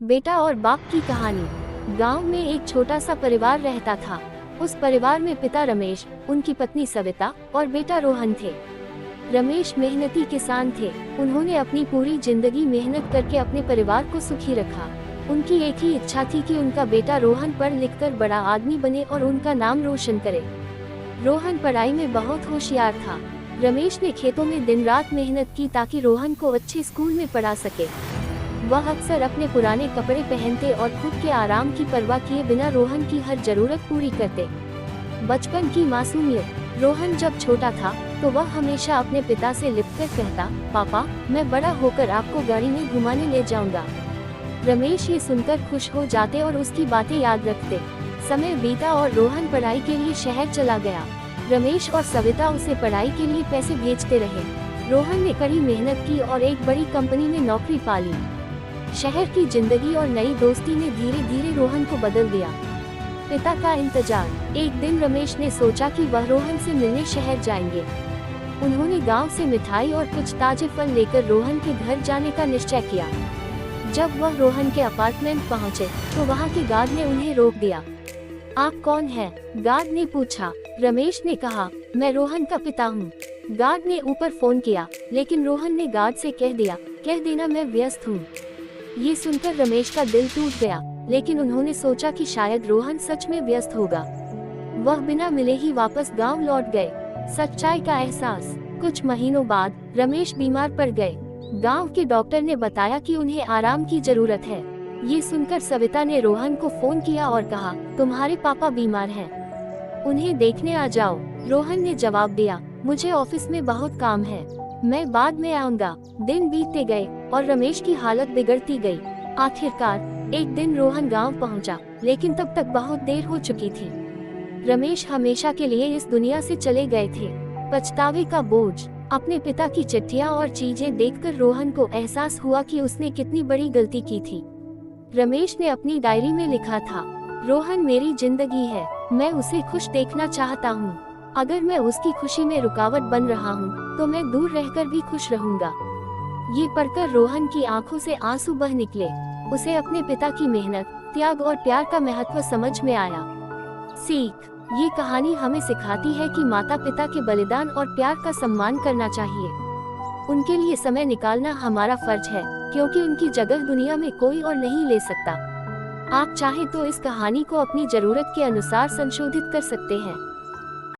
बेटा और बाप की कहानी। गांव में एक छोटा सा परिवार रहता था। उस परिवार में पिता रमेश, उनकी पत्नी सविता और बेटा रोहन थे। रमेश मेहनती किसान थे। उन्होंने अपनी पूरी जिंदगी मेहनत करके अपने परिवार को सुखी रखा। उनकी एक ही इच्छा थी कि उनका बेटा रोहन पढ़ लिखकर बड़ा आदमी बने और उनका नाम रोशन करे। रोहन पढ़ाई में बहुत होशियार था। रमेश ने खेतों में दिन रात मेहनत की ताकि रोहन को अच्छे स्कूल में पढ़ा सके। वह अक्सर अपने पुराने कपड़े पहनते और खुद के आराम की परवाह किए बिना रोहन की हर जरूरत पूरी करते। बचपन की मासूमियत। रोहन जब छोटा था तो वह हमेशा अपने पिता से लिपटकर कहता, पापा, मैं बड़ा होकर आपको गाड़ी में घुमाने ले जाऊंगा। रमेश ये सुनकर खुश हो जाते और उसकी बातें याद रखते। समय बीता और रोहन पढ़ाई के लिए शहर चला गया। रमेश और सविता उसे पढ़ाई के लिए पैसे भेजते रहे। रोहन ने कड़ी मेहनत की और एक बड़ी कंपनी में नौकरी पा ली। शहर की जिंदगी और नई दोस्ती ने धीरे धीरे रोहन को बदल दिया। पिता का इंतजार। एक दिन रमेश ने सोचा कि वह रोहन से मिलने शहर जाएंगे। उन्होंने गांव से मिठाई और कुछ ताजे फल लेकर रोहन के घर जाने का निश्चय किया। जब वह रोहन के अपार्टमेंट पहुंचे तो वहां के गार्ड ने उन्हें रोक दिया। आप कौन हैं? गार्ड ने पूछा। रमेश ने कहा, मैं रोहन का पिता हूँ। गार्ड ने ऊपर फोन किया, लेकिन रोहन ने गार्ड से कह देना मैं व्यस्त हूँ। ये सुनकर रमेश का दिल टूट गया, लेकिन उन्होंने सोचा कि शायद रोहन सच में व्यस्त होगा। वह बिना मिले ही वापस गांव लौट गए। सच्चाई का एहसास। कुछ महीनों बाद रमेश बीमार पड़ गए। गांव के डॉक्टर ने बताया कि उन्हें आराम की जरूरत है। ये सुनकर सविता ने रोहन को फोन किया और कहा, तुम्हारे पापा बीमार हैं, उन्हें देखने आ जाओ। रोहन ने जवाब दिया, मुझे ऑफिस में बहुत काम है, मैं बाद में आऊंगा। दिन बीतते गए और रमेश की हालत बिगड़ती गई। आखिरकार एक दिन रोहन गांव पहुंचा, लेकिन तब तक बहुत देर हो चुकी थी। रमेश हमेशा के लिए इस दुनिया से चले गए थे। पछतावे का बोझ। अपने पिता की चिट्ठियां और चीजें देखकर रोहन को एहसास हुआ कि उसने कितनी बड़ी गलती की थी। रमेश ने अपनी डायरी में लिखा था, रोहन मेरी जिंदगी है, मैं उसे खुश देखना चाहता हूँ। अगर मैं उसकी खुशी में रुकावट बन रहा हूँ तो मैं दूर रहकर भी खुश रहूंगा। ये पढ़कर रोहन की आंखों से आंसू बह निकले। उसे अपने पिता की मेहनत, त्याग और प्यार का महत्व समझ में आया। सीख। ये कहानी हमें सिखाती है कि माता पिता के बलिदान और प्यार का सम्मान करना चाहिए। उनके लिए समय निकालना हमारा फर्ज है, क्योंकि उनकी जगह दुनिया में कोई और नहीं ले सकता। आप चाहें तो इस कहानी को अपनी जरूरत के अनुसार संशोधित कर सकते हैं।